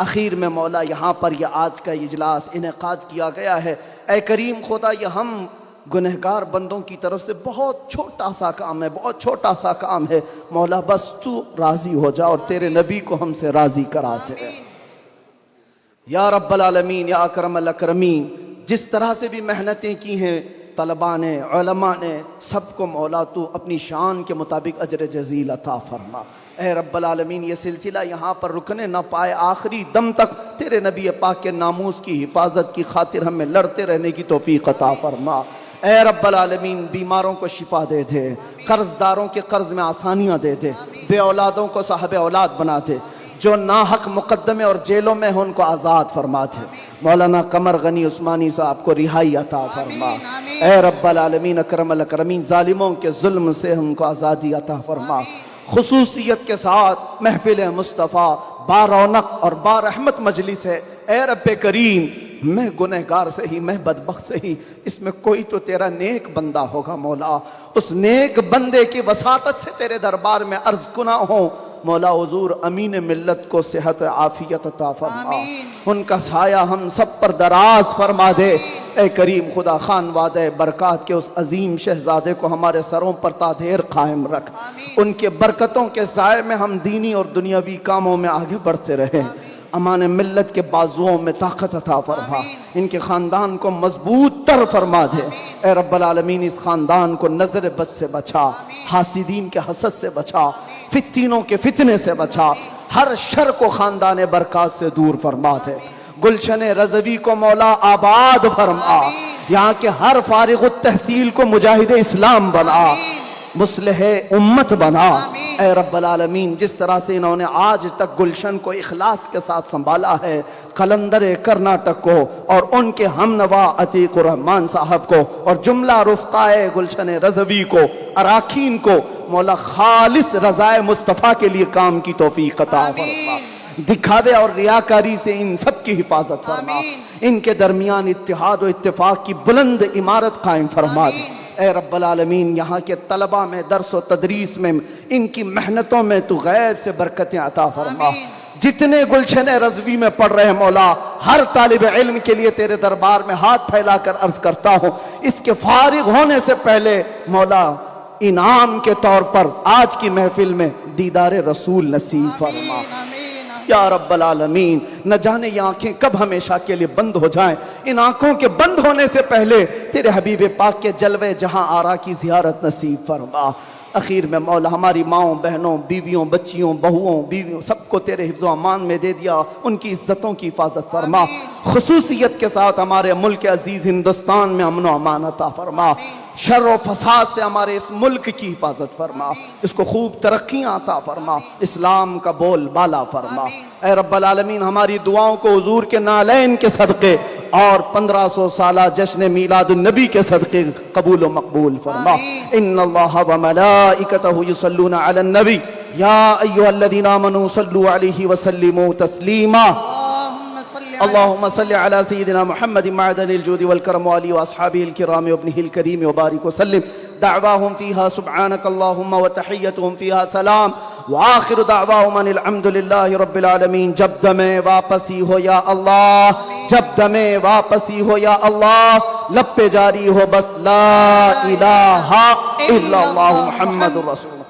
اخیر میں مولا یہاں پر یہ آج کا اجلاس انعقاد کیا گیا ہے. اے کریم خدا یہ ہم گنہگار بندوں کی طرف سے بہت چھوٹا سا کام ہے، بہت چھوٹا سا کام ہے. مولا بس تو راضی ہو جا اور تیرے نبی کو ہم سے راضی کرا دے. یا رب العالمین یا اکرم الاکرمین جس طرح سے بھی محنتیں کی ہیں طلباء نے علماء نے سب کو مولا تو اپنی شان کے مطابق اجر جزیل عطا فرما. اے رب العالمین یہ سلسلہ یہاں پر رکنے نہ پائے، آخری دم تک تیرے نبی پاک کے ناموس کی حفاظت کی خاطر ہمیں لڑتے رہنے کی توفیق عطا فرما. اے رب العالمین بیماروں کو شفا دے دے، قرض داروں کے قرض میں آسانیاں دے دے، بے اولادوں کو صاحب اولاد بنا دے، جو ناحق مقدمے اور جیلوں میں ہیں ان کو آزاد فرما دے. مولانا قمر غنی عثمانی صاحب کو رہائی عطا فرما. اے رب العالمین اکرم الاکرمین ظالموں کے ظلم سے ہم کو آزادی عطا فرما. خصوصیت کے ساتھ محفل مصطفیٰ بارونق اور بارحمت مجلس ہے. اے رب کریم میں گنہگار سے ہی، میں بدبخت سے ہی، اس میں کوئی تو تیرا نیک بندہ ہوگا مولا. اس نیک بندے کی وساطت سے تیرے دربار میں عرض کنا ہوں مولا حضور امین ملت کو صحت عافیت عطا فرما. ان کا سایہ ہم سب پر دراز فرما دے. اے کریم خدا خانوادہ برکات کے اس عظیم شہزادے کو ہمارے سروں پر تادیر قائم رکھ. ان کے برکتوں کے سائے میں ہم دینی اور دنیاوی کاموں میں آگے بڑھتے رہیں. امان ملت کے بازوؤں میں طاقت عطا فرما. ان کے خاندان کو مضبوط تر فرما دے. اے رب العالمین اس خاندان کو نظر بد سے بچا، حاسدین کے حسد سے بچا، فتنوں کے فتنے سے بچا، ہر شر کو خاندان برکات سے دور فرما دے. گلشن رضوی کو مولا آباد فرما. یہاں کے ہر فارغ التحصیل کو مجاہد اسلام بنا، مصلح امت بنا. اے رب العالمین جس طرح سے انہوں نے آج تک گلشن کو اخلاص کے ساتھ سنبھالا ہے، قلندر کرناٹک کو اور ان کے ہمنوا عتیق الرحمن صاحب کو اور جملہ رفقائے گلشن رضوی کو، اراکین کو مولا خالص رضائے مصطفیٰ کے لیے کام کی توفیق عطا فرما. دکھاوے اور ریاکاری سے ان سب کی حفاظت فرما. ان کے درمیان اتحاد و اتفاق کی بلند عمارت قائم فرما. اے رب العالمین یہاں کے طلباء میں درس و تدریس میں ان کی محنتوں میں تو غیب سے برکتیں عطا فرما. جتنے گلشن رضوی میں پڑھ رہے ہیں مولا ہر طالب علم کے لیے تیرے دربار میں ہاتھ پھیلا کر عرض کرتا ہوں اس کے فارغ ہونے سے پہلے مولا انعام کے طور پر آج کی محفل میں دیدار رسول نصیب فرما. یا رب العالمین نہ جانے یہ آنکھیں کب ہمیشہ کے لیے بند ہو جائیں. ان آنکھوں کے بند ہونے سے پہلے تیرے حبیب پاک کے جلوے جہاں آرا کی زیارت نصیب فرما. اخیر میں مولا ہماری ماؤں بہنوں بیویوں بچیوں بہوؤں بیویوں سب کو تیرے حفظ و امان میں دے دیا. ان کی عزتوں کی حفاظت فرما. خصوصیت کے ساتھ ہمارے ملک عزیز ہندوستان میں امن و امان عطا فرما. شر و فساد سے ہمارے اس ملک کی حفاظت فرما. اس کو خوب ترقیاں عطا فرما. اسلام کا بول بالا فرما. اے رب العالمین ہماری دعاؤں کو حضور کے نالین کے صدقے اور 1500 سالہ جشن میلاد النبی کے صدقے قبول و مقبول فرما. ان اللہ و ملائکتہ یصلون علی النبی یا ایھا الذین آمنوا صلوا علیہ وسلموا تسلیما. اللهم صل على سيدنا محمد معدن الجود والكرم وآله وأصحابه الكرام وابنه الكريم وبارك وسلم. دعواهم فيها سبحانك اللهم وتحيتهم فيها سلام وآخر دعواہم ان الحمدللہ رب العالمین. جب دمیں واپسی ہو یا اللہ, جب دمیں واپسی ہو یا اللہ, لب پہ جاری ہو بس لا الہ الا اللہ محمد رسول اللہ.